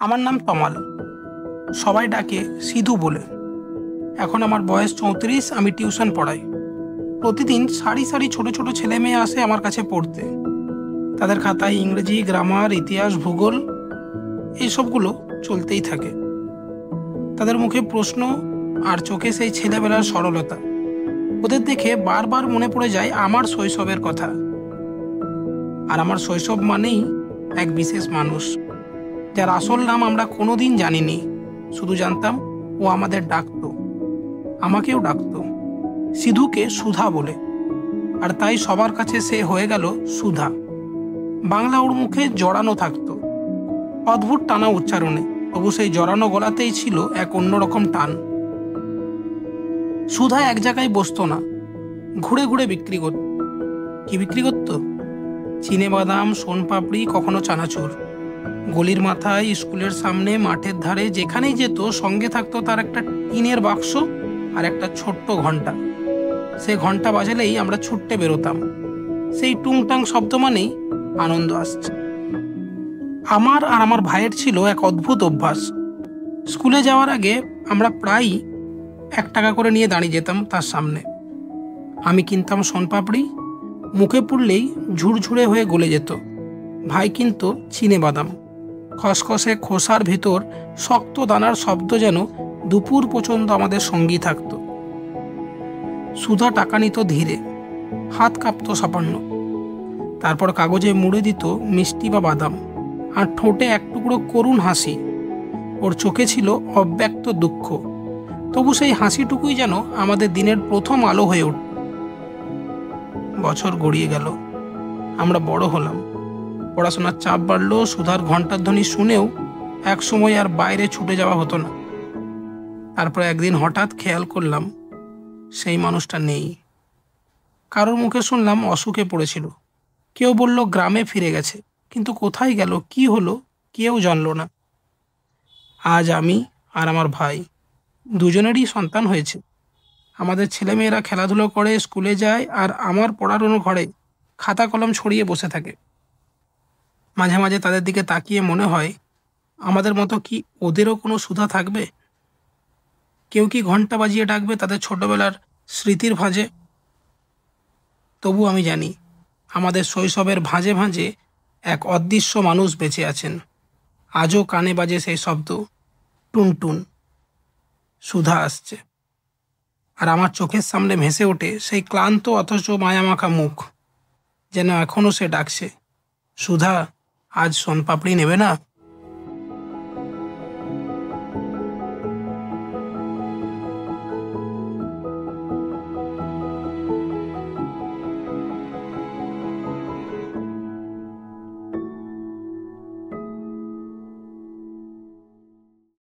আমার নাম তমাল, সবাই ডাকে সিধু বলে। এখন আমার বয়স 34, আমি টিউশন পড়াই। প্রতিদিন সারি সারি ছোট ছোট ছেলে মেয়ে আসে আমার কাছে পড়তে। তাদের খাতায় ইংরেজি, গ্রামার, ইতিহাস, ভূগোল এইসবগুলো চলতেই থাকে। তাদের মুখে প্রশ্ন আর চোখে সেই ছেলেবেলার সরলতা। ওদের দেখে বারবার মনে পড়ে যায় আমার শৈশবের কথা। আর আমার শৈশব মানেই এক বিশেষ মানুষ, যার আসল নাম আমরা কোনোদিন জানিনি। শুধু জানতাম ও আমাদের ডাকতো, আমাকেও ডাকতো সিধুকে সুধা বলে। আর তাই সবার কাছে সে হয়ে গেল সুধা। বাংলা ওর মুখে জড়ানো থাকতো, অদ্ভুত টানা উচ্চারণে, তবু সেই জড়ানো গলাতেই ছিল এক অন্যরকম টান। সুধা এক জায়গায় বসতো না, ঘুরে ঘুরে বিক্রি করত। কি বিক্রি করতো? চিনেবাদাম, সোনপাপড়ি, কখনো চানাচুর। গলির মাথায়, স্কুলের সামনে, মাঠের ধারে, যেখানেই যেত সঙ্গে থাকতো তার একটা টিনের বাক্স আর একটা ছোট্ট ঘন্টা। সে ঘন্টা বাজালেই আমরা ছুটতে বেরোতাম। সেই টুংটাং শব্দ মানেই আনন্দ আসছে। আমার আর আমার ভাইয়ের ছিল এক অদ্ভুত অভ্যাস। স্কুলে যাওয়ার আগে আমরা প্রায়ই 1 টাকা করে নিয়ে দাঁড়িয়ে যেতাম তার সামনে। আমি কিনতাম সোনপাপড়ি, মুখে পুড়লেই ঝুরঝুরে হয়ে গলে যেত। ভাই কিনতো চিনেবাদাম, খসখসে খোসার ভিতর শক্ত দানার শব্দ যেন দুপুর পর্যন্ত আমাদের সঙ্গী থাকতো। সুধা টাকা নিত ধীরে, হাত কাঁপতো সামান্য। তারপর কাগজে মুড়ে দিত মিষ্টি বা বাদাম, আর ঠোঁটে এক টুকরো করুণ হাসি। ওর চোখে ছিল অব্যক্ত দুঃখ, তবু সেই হাসিটুকুই যেন আমাদের দিনের প্রথম আলো হয়ে উঠত। বছর গড়িয়ে গেল, আমরা বড় হলাম, পড়াশোনার চাপ বাড়লো। সুধার ঘণ্টার ধ্বনি শুনেও এক সময় আর বাইরে ছুটে যাওয়া হতো না। তারপর একদিন হঠাৎ খেয়াল করলাম সেই মানুষটা নেই। কারোর মুখে শুনলাম অসুখে পড়েছিল, কেউ বলল গ্রামে ফিরে গেছে, কিন্তু কোথায় গেল, কি হলো, কেউ জানল না। আজ আমি আর আমার ভাই দুজনেরই সন্তান হয়েছে। আমাদের ছেলেমেয়েরা খেলাধুলো করে, স্কুলে যায়, আর আমার পড়ানোর ঘরে খাতা কলম ছড়িয়ে বসে থাকে। মাঝে মাঝে তাদের দিকে তাকিয়ে মনে হয়, আমাদের মতো কি ওদেরও কোনো সুধা থাকবে? কেউ কি ঘন্টা বাজিয়ে ডাকবে তাদের ছোটবেলার স্মৃতির ভাঁজে? তবু আমি জানি, আমাদের শৈশবের ভাঁজে ভাঁজে এক অদৃশ্য মানুষ বেঁচে আছেন। আজও কানে বাজে সেই শব্দ, টুনটুন, সুধা আসছে। আর আমার চোখের সামনে ভেসে ওঠে সেই ক্লান্ত অথচ মায়ামাখা মুখ, যেন এখনও সে ডাকছে, সুধা, আজ সোনপাপড়ি নেবে না?